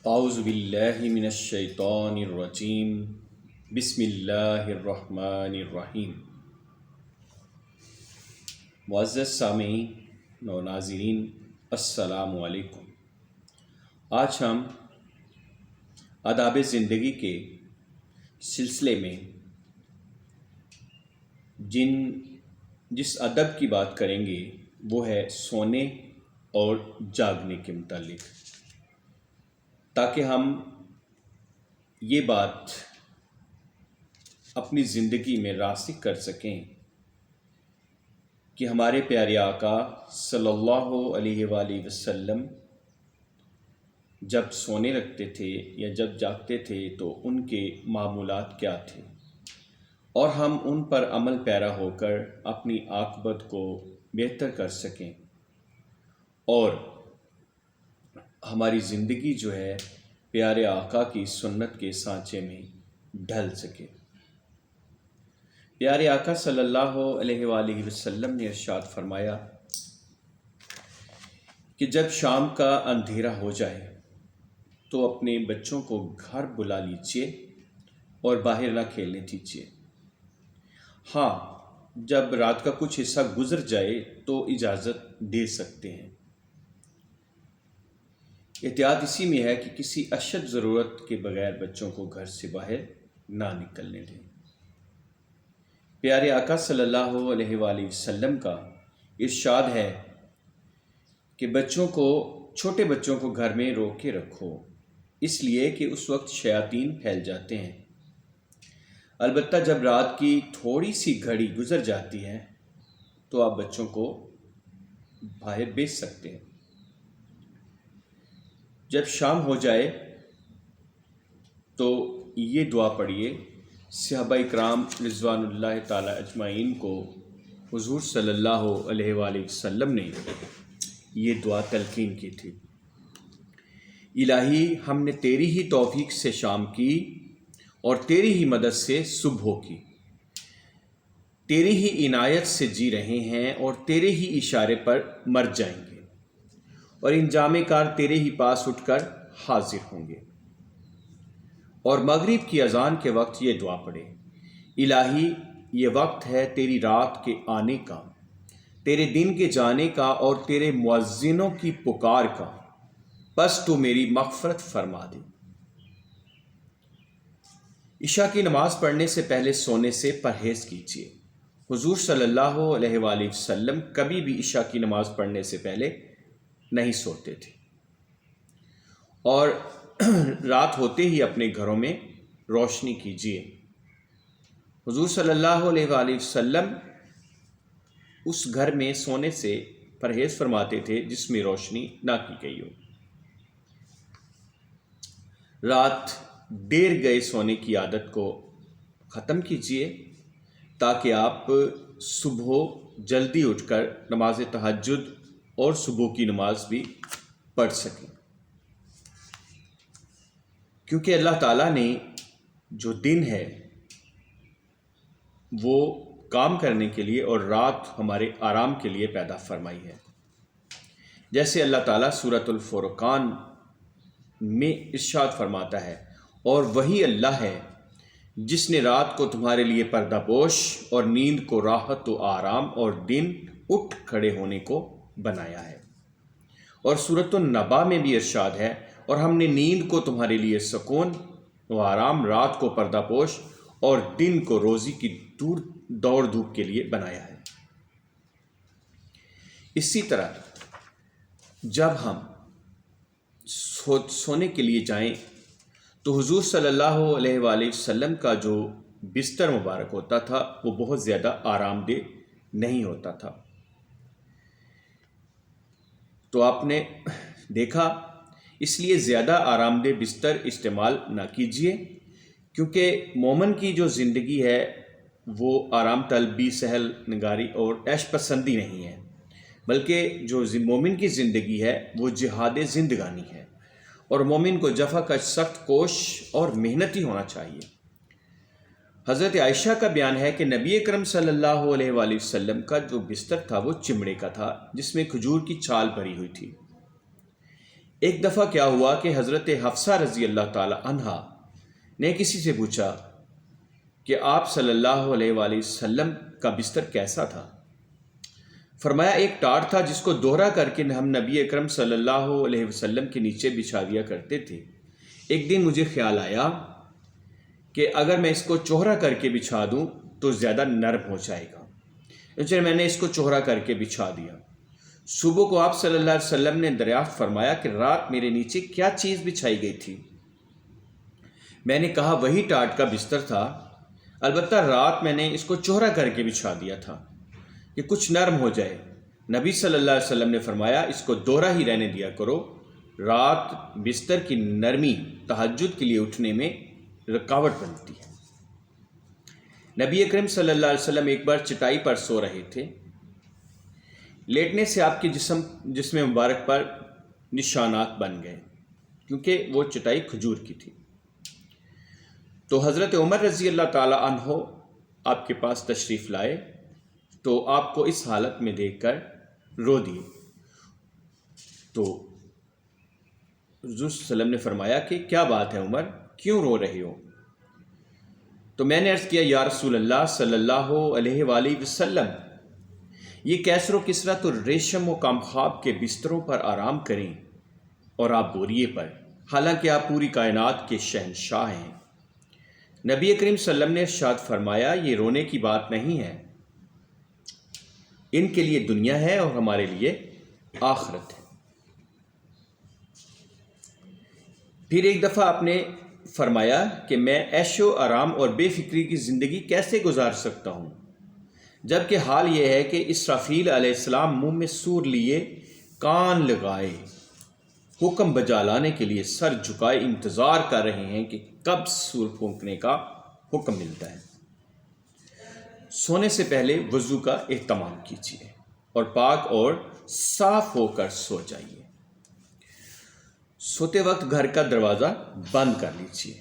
اعوذ باللہ من الشیطان الرجیم بسم اللہ الرحمن الرحیم۔ معزز سامعین و ناظرین، السلام علیکم۔ آج ہم آداب زندگی کے سلسلے میں جس ادب کی بات کریں گے وہ ہے سونے اور جاگنے کے متعلق، تاکہ ہم یہ بات اپنی زندگی میں راسخ کر سکیں کہ ہمارے پیارے آقا صلی اللہ علیہ وآلہ وسلم جب سونے لگتے تھے یا جب جاگتے تھے تو ان کے معمولات کیا تھے، اور ہم ان پر عمل پیرا ہو کر اپنی عاقبت کو بہتر کر سکیں اور ہماری زندگی جو ہے پیارے آقا کی سنت کے سانچے میں ڈھل سکے۔ پیارے آقا صلی اللہ علیہ وآلہ وسلم نے ارشاد فرمایا کہ جب شام کا اندھیرا ہو جائے تو اپنے بچوں کو گھر بلا لیجیے اور باہر نہ کھیلنے دیجیے۔ ہاں، جب رات کا کچھ حصہ گزر جائے تو اجازت دے سکتے ہیں۔ احتیاط اسی میں ہے کہ کسی اشد ضرورت کے بغیر بچوں کو گھر سے باہر نہ نکلنے دیں۔ پیارے آقا صلی اللہ علیہ وآلہ وسلم کا ارشاد ہے کہ چھوٹے بچوں کو گھر میں روک کے رکھو، اس لیے کہ اس وقت شیاطین پھیل جاتے ہیں۔ البتہ جب رات کی تھوڑی سی گھڑی گزر جاتی ہے تو آپ بچوں کو باہر بھیج سکتے ہیں۔ جب شام ہو جائے تو یہ دعا پڑھیے۔ صحابہ اکرام رضوان اللہ تعالی اجمعین کو حضور صلی اللہ علیہ وآلہ وسلم نے یہ دعا تلقین کی تھی۔ الہی، ہم نے تیری ہی توفیق سے شام کی اور تیری ہی مدد سے صبح کی، تیری ہی عنایت سے جی رہے ہیں اور تیرے ہی اشارے پر مر جائیں گے، اور انجام کار تیرے ہی پاس اٹھ کر حاضر ہوں گے۔ اور مغرب کی اذان کے وقت یہ دعا پڑھے۔ الہی، یہ وقت ہے تیری رات کے آنے کا، تیرے دن کے جانے کا اور تیرے مؤذنوں کی پکار کا، بس تو میری مغفرت فرما دے۔ عشاء کی نماز پڑھنے سے پہلے سونے سے پرہیز کیجیے۔ حضور صلی اللہ علیہ وآلہ وسلم کبھی بھی عشاء کی نماز پڑھنے سے پہلے نہیں سوتے تھے، اور رات ہوتے ہی اپنے گھروں میں روشنی کیجیے۔ حضور صلی اللہ علیہ وآلہ وسلم اس گھر میں سونے سے پرہیز فرماتے تھے جس میں روشنی نہ کی گئی ہو۔ رات دیر گئے سونے کی عادت کو ختم کیجیے تاکہ آپ صبح جلدی اٹھ کر نماز تہجد اور صبح کی نماز بھی پڑھ سکیں، کیونکہ اللہ تعالیٰ نے جو دن ہے وہ کام کرنے کے لیے اور رات ہمارے آرام کے لیے پیدا فرمائی ہے۔ جیسے اللہ تعالیٰ سورۃ الفرقان میں ارشاد فرماتا ہے، اور وہی اللہ ہے جس نے رات کو تمہارے لیے پردہ پوش اور نیند کو راحت و آرام اور دن اٹھ کھڑے ہونے کو بنایا ہے۔ اور سورۃ النبا میں بھی ارشاد ہے، اور ہم نے نیند کو تمہارے لیے سکون و آرام، رات کو پردہ پوش اور دن کو روزی کی دوڑ دھوپ کے لیے بنایا ہے۔ اسی طرح جب ہم سونے کے لیے جائیں تو حضور صلی اللہ علیہ وآلہ وسلم کا جو بستر مبارک ہوتا تھا وہ بہت زیادہ آرام دہ نہیں ہوتا تھا۔ تو آپ نے دیکھا، اس لیے زیادہ آرام دہ بستر استعمال نہ کیجیے، کیونکہ مومن کی جو زندگی ہے وہ آرام طلبی، سہل نگاری اور عیش پسندی نہیں ہے، بلکہ جو مومن کی زندگی ہے وہ جہاد زندگانی ہے، اور مومن کو جفا کش، سخت کوش اور محنتی ہونا چاہیے۔ حضرت عائشہ کا بیان ہے کہ نبی اکرم صلی اللہ علیہ وآلہ وسلم کا جو بستر تھا وہ چمڑے کا تھا، جس میں کھجور کی چھال بھری ہوئی تھی۔ ایک دفعہ کیا ہوا کہ حضرت حفصہ رضی اللہ تعالی عنہا نے کسی سے پوچھا کہ آپ صلی اللہ علیہ وآلہ وسلم کا بستر کیسا تھا؟ فرمایا ایک ٹاٹ تھا جس کو دوہرا کر کے ہم نبی اکرم صلی اللہ علیہ وسلم کے نیچے بچھا دیا کرتے تھے۔ ایک دن مجھے خیال آیا کہ اگر میں اس کو چوہرا کر کے بچھا دوں تو زیادہ نرم ہو جائے گا، چنانچہ میں نے اس کو چوہرا کر کے بچھا دیا۔ صبح کو آپ صلی اللہ علیہ وسلم نے دریافت فرمایا کہ رات میرے نیچے کیا چیز بچھائی گئی تھی؟ میں نے کہا وہی ٹاٹ کا بستر تھا، البتہ رات میں نے اس کو چوہرا کر کے بچھا دیا تھا کہ کچھ نرم ہو جائے۔ نبی صلی اللہ علیہ وسلم نے فرمایا اس کو دوہرا ہی رہنے دیا کرو، رات بستر کی نرمی تہجد کے لیے اٹھنے میں رکاوٹ بنتی ہے۔ نبی اکرم صلی اللہ علیہ وسلم ایک بار چٹائی پر سو رہے تھے، لیٹنے سے آپ کے جسم مبارک پر نشانات بن گئے کیونکہ وہ چٹائی کھجور کی تھی۔ تو حضرت عمر رضی اللہ تعالی عنہ آپ کے پاس تشریف لائے تو آپ کو اس حالت میں دیکھ کر رو دیے۔ تو حضور صلی اللہ علیہ وسلم نے فرمایا کہ کیا بات ہے عمر، کیوں رو رہے ہو؟ تو میں نے عرض کیا یا رسول اللہ صلی اللہ علیہ وآلہ وسلم، یہ کیسر و کسرا تو ریشم و کامخواب کے بستروں پر آرام کریں اور آپ بوریے پر، حالانکہ آپ پوری کائنات کے شہنشاہ ہیں۔ نبی کریم صلی اللہ علیہ وسلم نے ارشاد فرمایا یہ رونے کی بات نہیں ہے، ان کے لیے دنیا ہے اور ہمارے لیے آخرت ہے۔ پھر ایک دفعہ آپ نے فرمایا کہ میں عیش و آرام اور بے فکری کی زندگی کیسے گزار سکتا ہوں، جبکہ حال یہ ہے کہ اسرافیل علیہ السلام منہ میں سور لیے کان لگائے حکم بجا لانے کے لیے سر جھکائے انتظار کر رہے ہیں کہ کب سور پھونکنے کا حکم ملتا ہے۔ سونے سے پہلے وضو کا اہتمام کیجیے اور پاک اور صاف ہو کر سو جائیے۔ سوتے وقت گھر کا دروازہ بند کر لیجیے،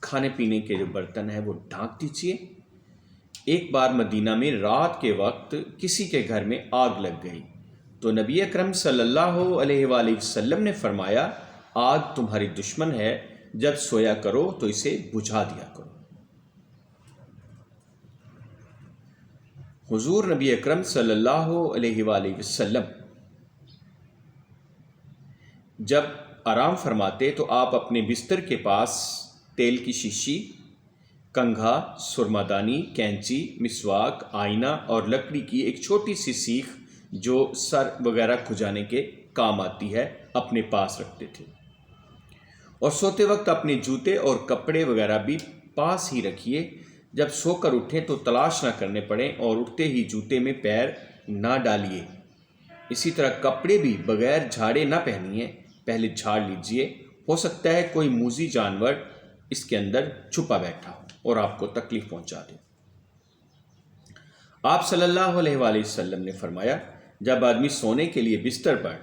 کھانے پینے کے جو برتن ہیں وہ ڈھانک دیجیے۔ ایک بار مدینہ میں رات کے وقت کسی کے گھر میں آگ لگ گئی تو نبی اکرم صلی اللہ علیہ وآلہ وسلم نے فرمایا آگ تمہاری دشمن ہے، جب سویا کرو تو اسے بجھا دیا کرو۔ حضور نبی اکرم صلی اللہ علیہ وآلہ وسلم جب آرام فرماتے تو آپ اپنے بستر کے پاس تیل کی شیشی، کنگھا، سرمادانی، کینچی، مسواک، آئینہ اور لکڑی کی ایک چھوٹی سی سیخ جو سر وغیرہ کھجانے کے کام آتی ہے اپنے پاس رکھتے تھے، اور سوتے وقت اپنے جوتے اور کپڑے وغیرہ بھی پاس ہی رکھیے، جب سو کر اٹھیں تو تلاش نہ کرنے پڑیں اور اٹھتے ہی جوتے میں پیر نہ ڈالیے۔ اسی طرح کپڑے بھی بغیر جھاڑے نہ پہنیے، پہلے جھاڑ لیجئے، ہو سکتا ہے کوئی موذی جانور اس کے اندر چھپا بیٹھا ہو اور آپ کو تکلیف پہنچا دے۔ آپ صلی اللہ علیہ وآلہ وسلم نے فرمایا جب آدمی سونے کے لیے بستر پر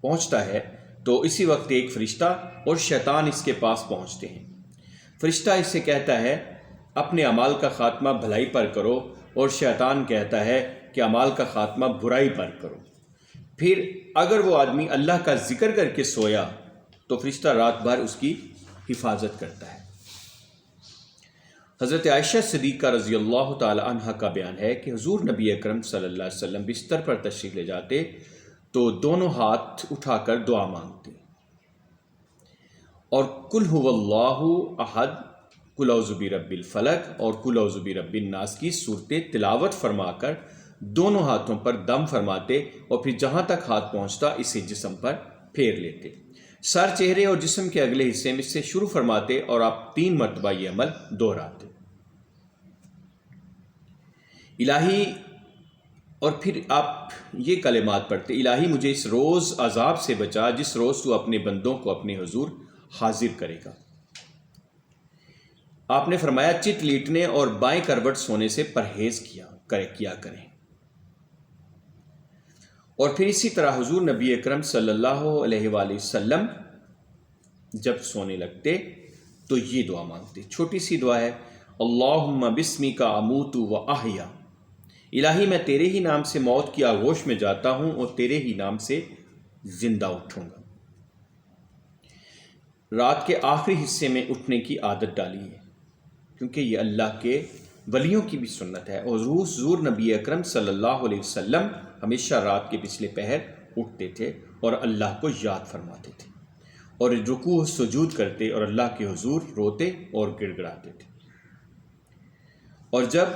پہنچتا ہے تو اسی وقت ایک فرشتہ اور شیطان اس کے پاس پہنچتے ہیں۔ فرشتہ اس سے کہتا ہے اپنے اعمال کا خاتمہ بھلائی پر کرو، اور شیطان کہتا ہے کہ اعمال کا خاتمہ برائی پر کرو۔ پھر اگر وہ آدمی اللہ کا ذکر کر کے سویا تو فرشتہ رات بھر اس کی حفاظت کرتا ہے۔ حضرت عائشہ صدیقہ رضی اللہ تعالی عنہ کا بیان ہے کہ حضور نبی اکرم صلی اللہ علیہ وسلم بستر پر تشریف لے جاتے تو دونوں ہاتھ اٹھا کر دعا مانگتے اور قل هو اللہ احد، قل اعوذ برب الفلق اور قل اعوذ برب الناس کی صورتیں تلاوت فرما کر دونوں ہاتھوں پر دم فرماتے اور پھر جہاں تک ہاتھ پہنچتا اسے جسم پر پھیر لیتے۔ سر، چہرے اور جسم کے اگلے حصے میں سے شروع فرماتے اور آپ 3 مرتبہ یہ عمل دہراتے۔ الہی، اور پھر آپ یہ کلمات پڑھتے، الہی مجھے اس روز عذاب سے بچا جس روز تو اپنے بندوں کو اپنے حضور حاضر کرے گا۔ آپ نے فرمایا چت لیٹنے اور بائیں کروٹ سونے سے پرہیز کیا کریں۔ اور پھر اسی طرح حضور نبی اکرم صلی اللہ علیہ وآلہ وسلم جب سونے لگتے تو یہ دعا مانگتے، چھوٹی سی دعا ہے، اللہم بسمک اموت و احیا، الہی میں تیرے ہی نام سے موت کی آغوش میں جاتا ہوں اور تیرے ہی نام سے زندہ اٹھوں گا۔ رات کے آخری حصے میں اٹھنے کی عادت ڈالی ہے، کیونکہ یہ اللہ کے ولیوں کی بھی سنت ہے۔ اور حضور نبی اکرم صلی اللہ علیہ وسلم ہمیشہ رات کے پچھلے پہر اٹھتے تھے اور اللہ کو یاد فرماتے تھے، اور رکوع و سجود کرتے اور اللہ کے حضور روتے اور گڑ گڑاتے تھے۔ اور جب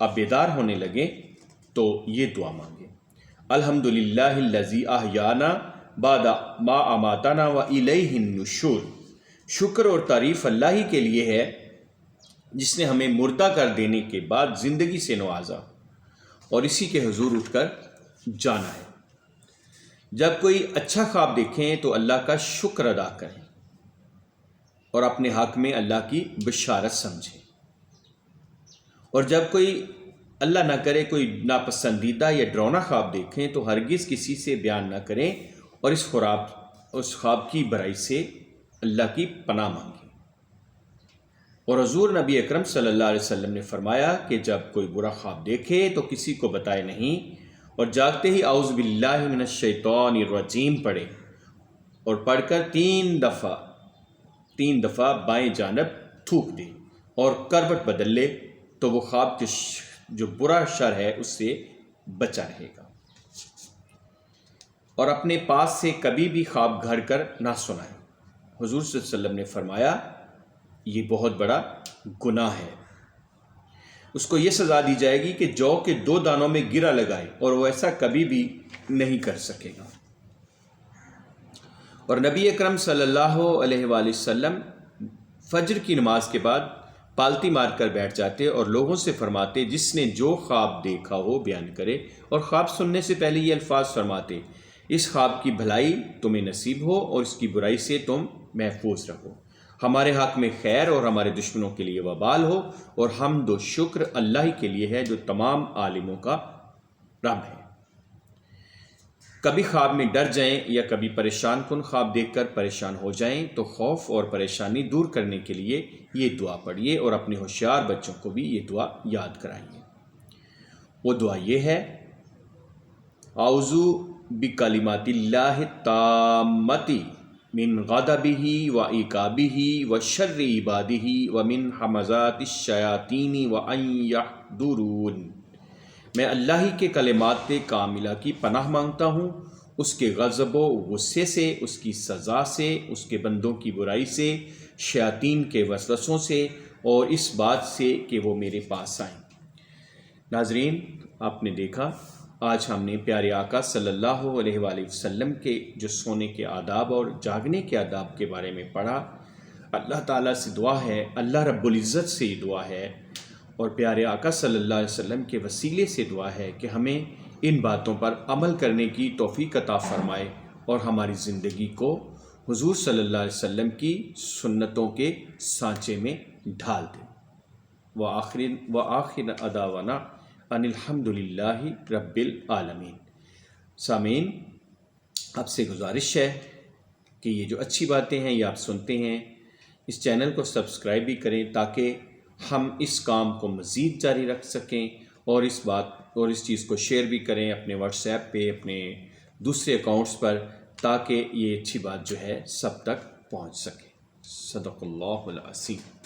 آپ بیدار ہونے لگیں تو یہ دعا مانگیں: الحمدللہ الذی احیانا بعد ما اماتنا والیہ النشور۔ شکر اور تعریف اللہ ہی کے لیے ہے جس نے ہمیں مردہ کر دینے کے بعد زندگی سے نوازا اور اسی کے حضور اٹھ کر جانا ہے۔ جب کوئی اچھا خواب دیکھیں تو اللہ کا شکر ادا کریں اور اپنے حق میں اللہ کی بشارت سمجھیں، اور جب کوئی اللہ نہ کرے کوئی ناپسندیدہ یا ڈراؤنا خواب دیکھیں تو ہرگز کسی سے بیان نہ کریں اور اس خواب کی برائی سے اللہ کی پناہ مانگیں۔ اور حضور نبی اکرم صلی اللہ علیہ وسلم نے فرمایا کہ جب کوئی برا خواب دیکھے تو کسی کو بتائے نہیں، اور جاگتے ہی اعوذ باللہ من الشیطان الرجیم پڑھے، اور پڑھ کر تین دفعہ بائیں جانب تھوک دے اور کروٹ بدل لے تو وہ خواب جو برا شر ہے اس سے بچا رہے گا۔ اور اپنے پاس سے کبھی بھی خواب گھڑ کر نہ سنائے۔ حضور صلی اللہ علیہ وسلم نے فرمایا یہ بہت بڑا گناہ ہے، اس کو یہ سزا دی جائے گی کہ جو کے 2 دانوں میں گرہ لگائے، اور وہ ایسا کبھی بھی نہیں کر سکے گا۔ اور نبی اکرم صلی اللہ علیہ وآلہ وسلم فجر کی نماز کے بعد پالتی مار کر بیٹھ جاتے اور لوگوں سے فرماتے جس نے جو خواب دیکھا ہو بیان کرے، اور خواب سننے سے پہلے یہ الفاظ فرماتے: اس خواب کی بھلائی تمہیں نصیب ہو اور اس کی برائی سے تم محفوظ رہو، ہمارے حق میں خیر اور ہمارے دشمنوں کے لیے وبال ہو، اور حمد و شکر اللہ ہی کے لیے ہے جو تمام عالموں کا رب ہے۔ کبھی خواب میں ڈر جائیں یا کبھی پریشان کن خواب دیکھ کر پریشان ہو جائیں تو خوف اور پریشانی دور کرنے کے لیے یہ دعا پڑھیے، اور اپنے ہوشیار بچوں کو بھی یہ دعا یاد کرائیے۔ وہ دعا یہ ہے: اعوذ بکلمات اللہ التامۃ من غضبہ وعقابہ وشر عبادہ ومن ہمزات الشیاطین وان یحضرون۔ میں اللہ ہی کے کلمات کاملہ کی پناہ مانگتا ہوں، اس کے غضب و غصے سے، اس کی سزا سے، اس کے بندوں کی برائی سے، شیاطین کے وسوسوں سے، اور اس بات سے کہ وہ میرے پاس آئیں۔ ناظرین، آپ نے دیکھا آج ہم نے پیارے آقا صلی اللہ علیہ وآلہ وسلم کے جو سونے کے آداب اور جاگنے کے آداب کے بارے میں پڑھا۔ اللہ تعالیٰ سے دعا ہے، اللہ رب العزت سے یہ دعا ہے، اور پیارے آقا صلی اللہ علیہ وسلم کے وسیلے سے دعا ہے کہ ہمیں ان باتوں پر عمل کرنے کی توفیق عطا فرمائے اور ہماری زندگی کو حضور صلی اللہ علیہ وسلم کی سنتوں کے سانچے میں ڈھال دے۔ وآخر دعوانا ان الحمدللہ رب العالمین۔ سامعین، آپ سے گزارش ہے کہ یہ جو اچھی باتیں ہیں یہ آپ سنتے ہیں، اس چینل کو سبسکرائب بھی کریں تاکہ ہم اس کام کو مزید جاری رکھ سکیں، اور اس چیز کو شیئر بھی کریں اپنے واٹس ایپ پہ، اپنے دوسرے اکاؤنٹس پر، تاکہ یہ اچھی بات جو ہے سب تک پہنچ سکے۔ صدق اللہ العظیم۔